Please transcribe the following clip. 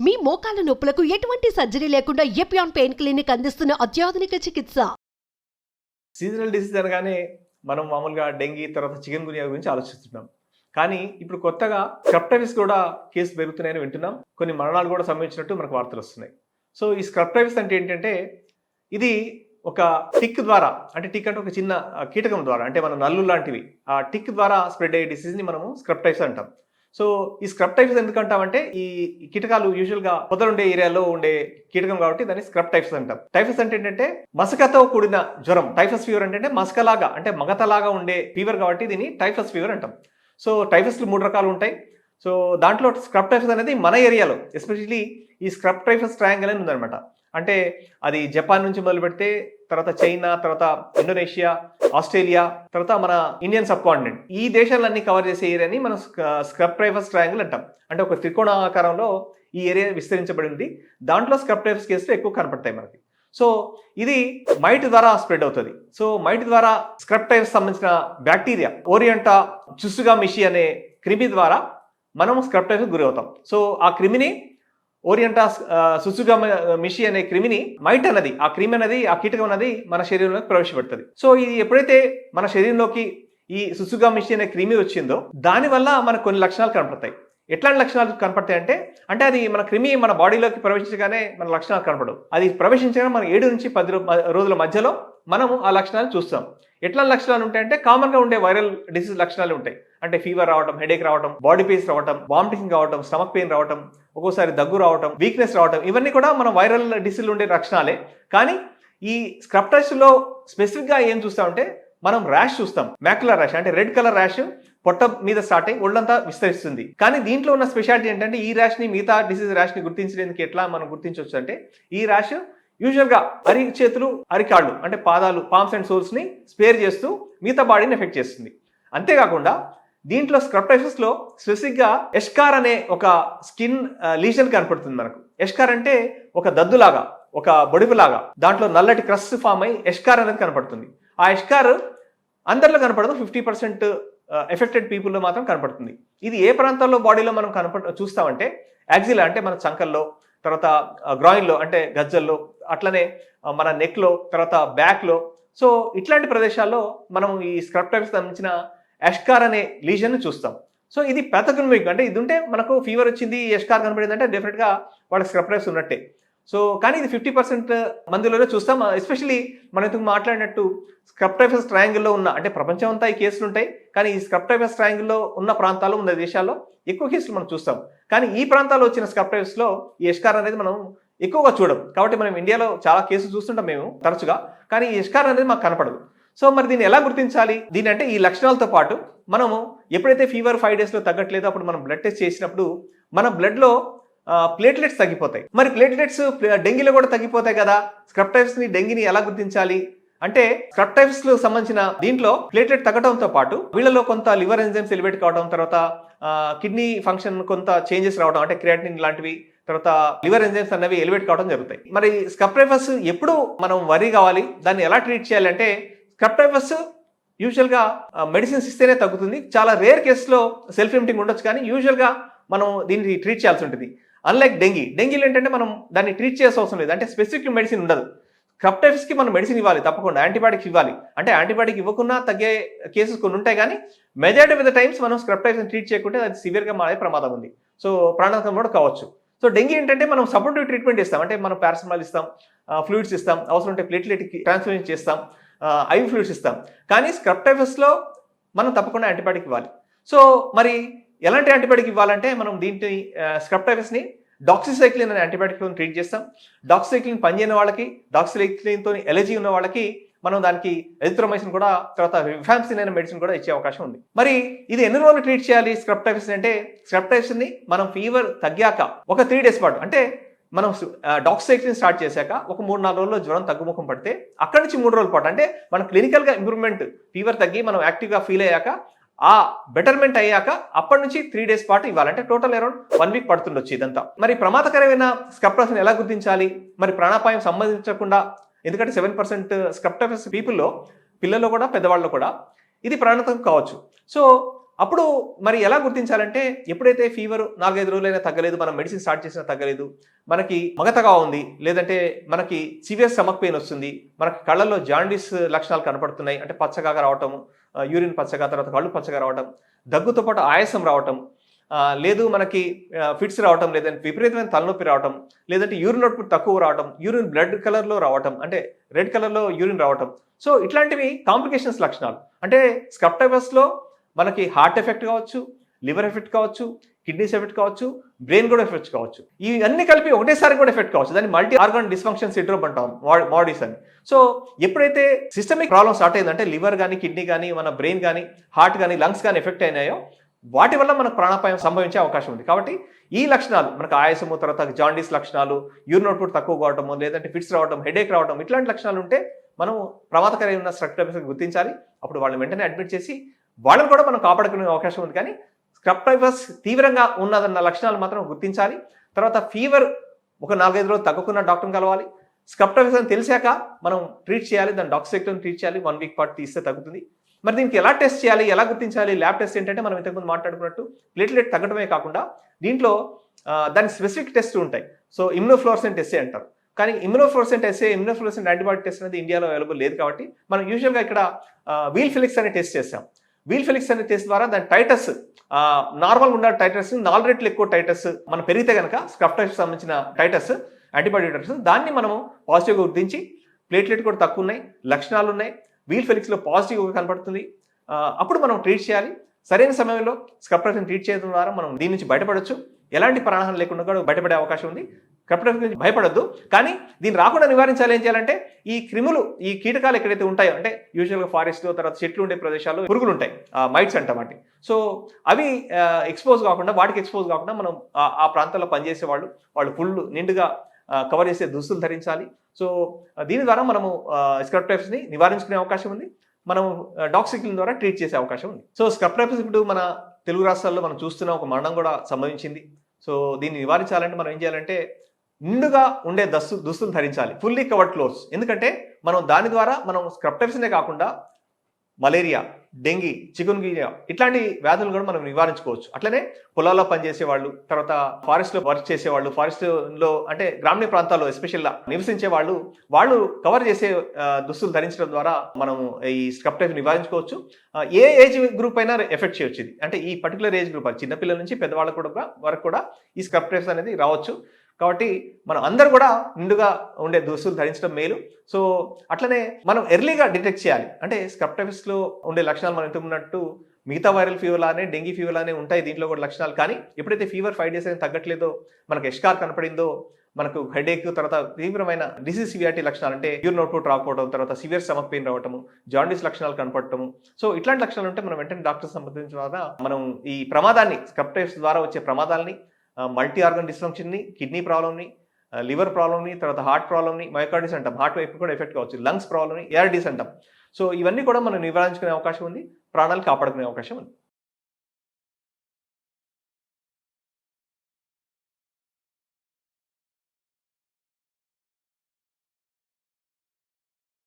మీ మోకాల నొప్పులకు ఎటువంటి సర్జరీ లేకుండా ఎపియాన్ పెయిన్ క్లినిక్ అందిస్తున్న అత్యాధునిక చికిత్స. సీజనల్ డిసీజ్ అనగానే మనం మామూలుగా డెంగీ తర్వాత చికెన్ గునియా గురించి ఆలోచిస్తున్నాం. కానీ ఇప్పుడు కొత్తగా స్క్రబ్ కూడా కేసు పెరుగుతున్నాయని వింటున్నాం. కొన్ని మరణాలు కూడా సంభవించినట్టు మనకు వార్తలు వస్తున్నాయి. సో ఈ స్క్రబ్ అంటే ఏంటంటే ఇది ఒక టిక్ ద్వారా, అంటే టిక్ అంటే ఒక చిన్న కీటకం ద్వారా, అంటే మన నల్లు లాంటివి ఆ టిక్ ద్వారా స్ప్రెడ్ అయ్యే డిసీజ్ని మనము స్క్రబ్ అంటాం. సో ఈ స్క్రబ్ ఎందుకు అంటామంటే ఈ కీటకాలు యూజువల్గా పొదలుండే ఏరియాలో ఉండే కీటకం కాబట్టి దాన్ని స్క్రబ్ అంటాం. టైఫస్ అంటే ఏంటంటే మసకతో కూడిన జ్వరం. టైఫస్ ఫీవర్ అంటే మసకలాగా అంటే మగతలాగా ఉండే ఫీవర్ కాబట్టి దీన్ని టైఫస్ ఫీవర్ అంటాం. సో టైఫస్లు 3 రకాలు ఉంటాయి. సో దాంట్లో స్క్రబ్ అనేది మన ఏరియాలో ఎస్పెషల్లీ ఈ స్క్రబ్ ట్రయాంగిల్ అని ఉందన్నమాట. అంటే అది జపాన్ నుంచి మొదలు పెడితే తర్వాత చైనా, తర్వాత ఇండోనేషియా, ఆస్ట్రేలియా, తర్వాత మన ఇండియన్ సబ్ కాంటినెంట్, ఈ దేశాలన్నీ కవర్ చేసే ఏరియాని మనం స్క్రబ్ ట్రయాంగిల్ అంటాం. అంటే ఒక త్రికోణాకారంలో ఈ ఏరియా విస్తరించబడింది. దాంట్లో స్క్రబ్ కేసులు ఎక్కువ కనపడతాయి మనకి. సో ఇది మైట్ ద్వారా స్ప్రెడ్ అవుతుంది. సో మైట్ ద్వారా స్క్రబ్ సంబంధించిన బ్యాక్టీరియా ఓరియంటా చుస్సుగామిషి అనే క్రిమి ద్వారా మనం స్క్రబ్ గురి అవుతాం. సో ఆ క్రిమిని ఓరియంటా సుసుగామిషి అనే క్రిమిని మైట్ అన్నది, ఆ క్రిమి అనేది, ఆ కీటకం అనేది మన శరీరంలోకి ప్రవేశపెడుతుంది. సో ఇది ఎప్పుడైతే మన శరీరంలోకి ఈ సుసుగామిషి అనే క్రిమి వచ్చిందో దానివల్ల మనకు కొన్ని లక్షణాలు కనపడతాయి. ఎట్లాంటి లక్షణాలు కనపడతాయి అంటే అది మన క్రిమి మన బాడీలోకి ప్రవేశించగానే మన లక్షణాలు కనపడవు. అది ప్రవేశించగానే మన 7 నుంచి 10 రోజుల మధ్యలో మనము ఆ లక్షణాలు చూస్తాం. ఎట్లాంటి లక్షణాలు ఉంటాయంటే కామన్గా ఉండే వైరల్ డిసీజ్ లక్షణాలు ఉంటాయి. అంటే ఫీవర్ రావడం, హెడేక్ రావడం, బాడీ పెయిన్స్ రావడం, వామిటింగ్ రావడం, స్టమక్ పెయిన్ రావడం, ఒక్కోసారి దగ్గు రావడం, వీక్నెస్ రావడం, ఇవన్నీ కూడా మన వైరల్ డిసీజ్ ఉండే లక్షణాలే. కానీ ఈ స్క్రబ్ లో స్పెసిఫిక్గా ఏం చూస్తామంటే మనం ర్యాష్ చూస్తాం. మ్యాక్యులర్ ర్యాష్ అంటే రెడ్ కలర్ ర్యాష్ పొట్ట మీద స్టార్ట్ అయ్యి ఒళ్ళంతా విస్తరిస్తుంది. కానీ దీంట్లో ఉన్న స్పెషాలిటీ ఏంటంటే ఈ ర్యాష్ ని మిగతా డిసీజ్ ర్యాష్ ని గుర్తించడానికి ఎట్లా మనం గుర్తించవచ్చు అంటే ఈ ర్యాష్ యూజువల్గా చేతులు, అరికాళ్ళు అంటే పాదాలు, పామ్స్ అండ్ సోల్స్ ని స్పేర్ చేస్తూ మిగతా బాడీని ఎఫెక్ట్ చేస్తుంది. అంతేకాకుండా దీంట్లో స్క్రబ్ లో స్పెసిఫిక్గా ఎష్కార్ అనే ఒక స్కిన్ లీజన్ కనపడుతుంది మనకు. ఎష్కార్ అంటే ఒక దద్దులాగా, ఒక బొడిపులాగా, దాంట్లో నల్లటి క్రస్ట్ ఫామ్ అయి ఎష్కార్ అనేది కనపడుతుంది. ఆ ఎష్కార్ అందరిలో కనపడదు, 50% ఎఫెక్టెడ్ పీపుల్లో మాత్రం కనపడుతుంది. ఇది ఏ ప్రాంతాల్లో బాడీలో మనం చూస్తామంటే యాక్సిలా అంటే మన చంకల్లో, తర్వాత గ్రాయిన్లో అంటే గజ్జల్లో, అట్లనే మన నెక్లో, తర్వాత బ్యాక్లో. సో ఇట్లాంటి ప్రదేశాల్లో మనం ఈ స్క్రబ్ సంబంధించిన ఎష్కార్ అనే లీజన్ చూస్తాం. సో ఇది పెథగనమిక్, అంటే ఇది ఉంటే మనకు ఫీవర్ వచ్చింది, ఎష్కార్ కనపడింది అంటే డెఫినెట్గా వాళ్ళకి స్క్రబ్ ఉన్నట్టే. సో కానీ ఇది 50% మందిలోనే చూస్తాం. ఎస్పెషల్లీ మనం ఇంతకు మాట్లాడినట్టు స్క్రబ్ ట్రయాంగిల్లో ఉన్న, అంటే ప్రపంచం అంతా ఈ కేసులు ఉంటాయి, కానీ ఈ స్క్రబ్ ట్రయాంగిల్లో ఉన్న ప్రాంతాల్లో ఉన్న దేశాల్లో ఎక్కువ కేసులు మనం చూస్తాం. కానీ ఈ ప్రాంతాల్లో వచ్చిన స్క్రబ్ లో ఈ ఎష్కార్ అనేది మనం ఎక్కువగా చూడం. కాబట్టి మనం ఇండియాలో చాలా కేసులు చూస్తుంటాం మేము తరచుగా, కానీ ఈ ఎష్కార్ అనేది మాకు కనపడదు. సో మరి దీన్ని ఎలా గుర్తించాలి? దీని అంటే ఈ లక్షణాలతో పాటు మనము ఎప్పుడైతే ఫీవర్ 5 daysలో తగ్గట్లేదో అప్పుడు మనం బ్లడ్ టెస్ట్ చేసినప్పుడు మన బ్లడ్లో ప్లేట్లెట్స్ తగ్గిపోతాయి. మరి ప్లేట్లెట్స్ డెంగీలో కూడా తగ్గిపోతాయి కదా. స్క్రబ్ ని డెంగీని ఎలా గుర్తించాలి అంటే స్క్రబ్ సంబంధించిన దీంట్లో ప్లేట్లెట్ తగ్గడంతో పాటు వీళ్ళలో కొంత లివర్ ఎంజైమ్స్ ఎలివేట్ కావడం, తర్వాత కిడ్నీ ఫంక్షన్ కొంత చేంజెస్ రావడం, అంటే క్రియాటినిన్ లాంటివి, తర్వాత లివర్ ఎంజైమ్స్ అనేవి ఎలివేట్ కావడం జరుగుతాయి. మరి స్క్రబ్ ఎప్పుడు మనం వరీ కావాలి, దాన్ని ఎలా ట్రీట్ చేయాలి అంటే స్క్రబ్ యూజువల్గా మెడిసిన్స్ ఇస్తేనే తగ్గుతుంది. చాలా రేర్ కేసులో సెల్ఫ్ లిమిటింగ్ ఉండొచ్చు, కానీ యూజువల్గా మనం దీన్ని ట్రీట్ చేయాల్సి ఉంటుంది. అన్లైక్ డెంగీలో ఏంటంటే మనం దాన్ని ట్రీట్ చేయాల్సిన అవసరం లేదు, అంటే స్పెసిఫిక్ మెడిసిన్ ఉండదు. స్క్రబ్ కి మనం మెడిసిన్ ఇవ్వాలి, తప్పకుండా యాంటీబయాటిక్స్ ఇవ్వాలి. అంటే యాంటీబయాటిక్ ఇవ్వకుండా తగ్గే కేసెస్ కొన్ని ఉంటాయి, కానీ మెజారిటీ ఆఫ్ ద టైమ్స్ మనం స్క్రబ్ ట్రీట్ చేయకుంటే అది సివియర్గా మారే ప్రమాదం ఉంది. సో ప్రాణాంతం కూడా కావచ్చు. సో డెంగీ ఏంటంటే మనం సపోర్టివ్ ట్రీట్మెంట్ ఇస్తాం, అంటే మనం పారాసిటమాల్ ఇస్తాం, ఫ్లూయిడ్స్ ఇస్తాం, అవసరం ఉంటే ప్లేట్లెట్కి ట్రాన్స్ఫ్యూజన్ చేస్తాం, ఐవి ఫ్లూయిడ్స్ ఇస్తాం. కానీ స్క్రబ్ లో మనం తప్పకుండా యాంటీబయాటిక్ ఇవ్వాలి. సో మరి ఎలాంటి యాంటీబయాటిక్ ఇవ్వాలంటే మనం దీంట్లో స్క్రబ్ ని డాక్సిసైక్లిన్ అనే యాంటీబయాటిక్తో ట్రీట్ చేస్తాం. డాక్సిసైక్లిన్ పనిచేయని వాళ్ళకి, డాక్సిసైక్లిన్తో ఎలర్జీ ఉన్న వాళ్ళకి మనం దానికి ఎజిథ్రోమైసిన్ కూడా, తర్వాత రిఫాంసిన్ అనే మెడిసిన్ కూడా ఇచ్చే అవకాశం ఉంది. మరి ఇది ఎన్ని రోజులు ట్రీట్ చేయాలి స్క్రబ్ అంటే స్క్రబ్ ని మనం ఫీవర్ తగ్గాక ఒక 3 days పాటు, అంటే మనం డాక్సిసైక్లిన్ స్టార్ట్ చేశాక ఒక 3-4 రోజుల్లో జ్వరం తగ్గుముఖం పడితే అక్కడి నుంచి 3 రోజుల పాటు, అంటే మనం క్లినికల్గా ఇంప్రూవ్మెంట్, ఫీవర్ తగ్గి మనం యాక్టివ్గా ఫీల్ అయ్యాక, ఆ బెటర్మెంట్ అయ్యాక అప్పటి నుంచి 3 days పాటు ఇవ్వాలంటే టోటల్ అరౌండ్ 1 week పడుతుండొచ్చు ఇదంతా. మరి ప్రమాదకరమైన స్క్రబ్ ఎలా గుర్తించాలి? మరి ప్రాణాపాయం సంబంధించకుండా, ఎందుకంటే 7% స్క్రబ్ పీపుల్లో, పిల్లల్లో కూడా పెద్దవాళ్ళలో కూడా ఇది ప్రాణాంతకం కావచ్చు. సో అప్పుడు మరి ఎలా గుర్తించాలంటే ఎప్పుడైతే ఫీవర్ 4-5 రోజులైనా తగ్గలేదు, మనం మెడిసిన్ స్టార్ట్ చేసినా తగ్గలేదు, మనకి మగతగా ఉంది, లేదంటే మనకి సివియర్ స్టమక్ పెయిన్ వస్తుంది, మనకి కళ్ళల్లో జాండీస్ లక్షణాలు కనపడుతున్నాయి, అంటే పచ్చగా రావటం, యూరిన్ పచ్చగా, తర్వాత కళ్ళు పచ్చగా రావటం, దగ్గుతో పాటు ఆయాసం రావటం, లేదు మనకి ఫిట్స్ రావటం, లేదంటే విపరీతమైన తలనొప్పి రావటం, లేదంటే యూరిన్ అవుట్పుట్ తక్కువ రావటం, యూరిన్ బ్లడ్ కలర్లో రావటం, అంటే రెడ్ కలర్లో యూరిన్ రావటం. సో ఇట్లాంటివి కాంప్లికేషన్స్ లక్షణాలు. అంటే స్క్రబ్ టైఫస్లో మనకి హార్ట్ ఎఫెక్ట్ కావచ్చు, లివర్ ఎఫెక్ట్ కావచ్చు, కిడ్నీస్ ఎఫెక్ట్ కావచ్చు, బ్రెయిన్ కూడా ఎఫెక్ట్ కావచ్చు. ఇవన్నీ కలిపి ఒకటేసారి కూడా ఎఫెక్ట్ కావచ్చు. దాన్ని మల్టీ ఆర్గాన్ డిస్ఫంక్షన్ సిండ్రోమ్ అంటాం బాడీస్ అని. సో ఎప్పుడైతే సిస్టమిక్ ప్రాబ్లమ్ స్టార్ట్ అయిందంటే లివర్ కానీ, కిడ్నీ కానీ, మన బ్రెయిన్ కానీ, హార్ట్ కానీ, లంగ్స్ కానీ ఎఫెక్ట్ అయినాయో వాటి వల్ల మనకు ప్రాణాపాయం సంభవించే అవకాశం ఉంది. కాబట్టి ఈ లక్షణాలు మనకు ఆయాసము, తర్వాత జాండీస్ లక్షణాలు, యూరిన్ అవుట్పుట్ తక్కువ కావటము, లేదంటే ఫిట్స్ రావడం, హెడేక్ రావడం, ఇట్లాంటి లక్షణాలు ఉంటే మనం ప్రమాదకరమైన స్క్రబ్ టైఫస్ గుర్తించాలి. అప్పుడు వాళ్ళని వెంటనే అడ్మిట్ చేసి వాళ్ళని కూడా మనం కాపాడుకునే అవకాశం ఉంది. కానీ స్క్రబ్ టైఫస్ తీవ్రంగా ఉన్నదన్న లక్షణాలు మాత్రం గుర్తించాలి. తర్వాత ఫీవర్ ఒక 4-5 రోజులు తగ్గకుండా డాక్టర్ని కలవాలి. స్క్రబ్ టైఫస్ అని తెలిసాక మనం ట్రీట్ చేయాలి, దాన్ని డాక్సిసెక్టమీ ట్రీట్ చేయాలి. 1 వీక్ పాటు తీస్తే తగ్గుతుంది. మరి దీనికి ఎలా టెస్ట్ చేయాలి, ఎలా గుర్తించాలి? ల్యాబ్ టెస్ట్ ఏంటంటే మనం ఇంతకుముందు మాట్లాడుకున్నట్టు ప్లేట్లెట్ తగ్గడమే కాకుండా దీంట్లో దానికి స్పెసిఫిక్ టెస్ట్ ఉంటాయి. సో ఇమ్యునోఫ్లోరసెంట్ ఎస్సే అంటారు. కానీ ఇమ్యునోఫ్లోరసెంట్ ఎస్సే, ఇమ్యునోఫ్లోరసెంట్ యాంటీబాడీ టెస్ట్ అనేది ఇండియాలో అవైలబుల్ లేదు. కాబట్టి మనం యూజువల్గా ఇక్కడ వీల్ ఫిలిక్స్ అనే టెస్ట్ చేస్తాం. వీల్ ఫిలిక్స్ అనే టెస్ట్ ద్వారా దాని టైటస్ నార్మల్ ఉన్న టైటస్ 4 రెట్లు ఎక్కువ టైటస్ మనం పెరిగితే కనుక స్క్రబ్ టైఫస్ సంబంధించిన టైటస్, యాంటీబాడీ టైటస్, దాన్ని మనము పాజిటివ్గా గుర్తించి ప్లేట్లెట్ కూడా తక్కువ ఉన్నాయి, లక్షణాలు ఉన్నాయి, వీల్ ఫెలిక్స్లో పాజిటివ్గా కనపడుతుంది, అప్పుడు మనం ట్రీట్ చేయాలి. సరైన సమయంలో స్క్రబ్ టైఫస్ని ట్రీట్ చేయడం ద్వారా మనం దీని నుంచి బయటపడవచ్చు. ఎలాంటి ప్రాణహాని లేకుండా కూడా బయటపడే అవకాశం ఉంది. స్క్రబ్ టైఫస్ నుంచి భయపడద్దు. కానీ దీన్ని రాకుండా నివారించాలి. ఏం చేయాలంటే ఈ క్రిములు, ఈ కీటకాలు ఎక్కడైతే ఉంటాయో, అంటే యూజువల్గా ఫారెస్ట్లో, తర్వాత చెట్లు ఉండే ప్రదేశాల్లో పురుగులు ఉంటాయి, మైట్స్ అంటాం వాటి. సో అవి ఎక్స్పోజ్ కాకుండా, వాటికి ఎక్స్పోజ్ కాకుండా మనం ఆ ప్రాంతాల్లో పనిచేసే వాళ్ళు ఫుల్ నిండుగా కవర్ చేసే దుస్తులు ధరించాలి. సో దీని ద్వారా మనము స్క్రబ్ టైఫస్ని నివారించుకునే అవకాశం ఉంది. మనం డాక్సిక్లిన్ ద్వారా ట్రీట్ చేసే అవకాశం ఉంది. సో స్క్రబ్ టైఫస్ ఇప్పుడు మన తెలుగు రాష్ట్రాల్లో మనం చూస్తున్న ఒక మరణం కూడా సంభవించింది. సో దీన్ని నివారించాలంటే మనం ఏం చేయాలంటే నిండుగా ఉండే దుస్తులు ధరించాలి, ఫుల్లీ కవర్డ్ క్లోత్స్. ఎందుకంటే మనం దాని ద్వారా మనం స్క్రబ్ టైఫస్నే కాకుండా మలేరియా, డెంగీ, చికున్ గున్యా ఇట్లాంటి వ్యాధులు కూడా మనం నివారించుకోవచ్చు. అట్లనే పొలాల్లో పనిచేసే వాళ్ళు, తర్వాత ఫారెస్ట్లో వర్క్ చేసేవాళ్ళు, ఫారెస్ట్లో అంటే గ్రామీణ ప్రాంతాల్లో ఎస్పెషల్గా నివసించే వాళ్ళు కవర్ చేసే దుస్తులు ధరించడం ద్వారా మనం ఈ స్క్రబ్ టైఫస్ నివారించుకోవచ్చు. ఏ ఏజ్ గ్రూప్ అయినా ఎఫెక్ట్ చేయొచ్చు ఇది. అంటే ఈ పర్టికులర్ ఏజ్ గ్రూప్, చిన్నపిల్లల నుంచి పెద్దవాళ్ళ వరకు కూడా ఈ స్క్రబ్ టైఫస్ అనేది రావచ్చు. కాబట్టి మనం అందరూ కూడా నిండుగా ఉండే దుస్తులు ధరించడం మేలు. సో అట్లనే మనం ఎర్లీగా డిటెక్ట్ చేయాలి. అంటే స్క్రబ్ టైఫస్లో ఉండే లక్షణాలు మనం ఇంతకున్నట్టు మిగతా వైరల్ ఫీవర్ లానే, డెంగీ ఫీవర్ లానే ఉంటాయి దీంట్లో కూడా లక్షణాలు. కానీ ఎప్పుడైతే ఫీవర్ 5 days అయినా తగ్గట్లేదో, మనకు ఎస్కార్ కనపడిందో, మనకు హెడేక్, తర్వాత తీవ్రమైన డిసీజ్ సివియారిటీ లక్షణాలు, అంటే యూరిన్ అవుట్పుట్ రాకపోవడం, తర్వాత సివియర్ స్టమక్ పెయిన్ రావటము, జాండీస్ లక్షణాలు కనపడటము. సో ఇట్లాంటి లక్షణాలు ఉంటే మనం వెంటనే డాక్టర్ సంప్రదించడం ద్వారా మనం ఈ ప్రమాదాన్ని, స్క్రబ్ టైఫస్ ద్వారా వచ్చే ప్రమాదాలని, మల్టీ ఆర్గన్ డిస్ఫంక్షన్ని, కిడ్నీ ప్రాబ్లమ్ని, లివర్ ప్రాబ్లమ్ని, తర్వాత హార్ట్ ప్రాబ్లమ్ని, మయోకార్డిస్ అంటాం, హార్ట్ వైపు కూడా ఎఫెక్ట్ కావచ్చు, లంగ్స్ ప్రాబ్లమ్ని, ఏఆర్డీస్ అంటాం. సో ఇవన్నీ కూడా మనం నివారించుకునే అవకాశం ఉంది, ప్రాణాలు కాపాడుకునే అవకాశం ఉంది.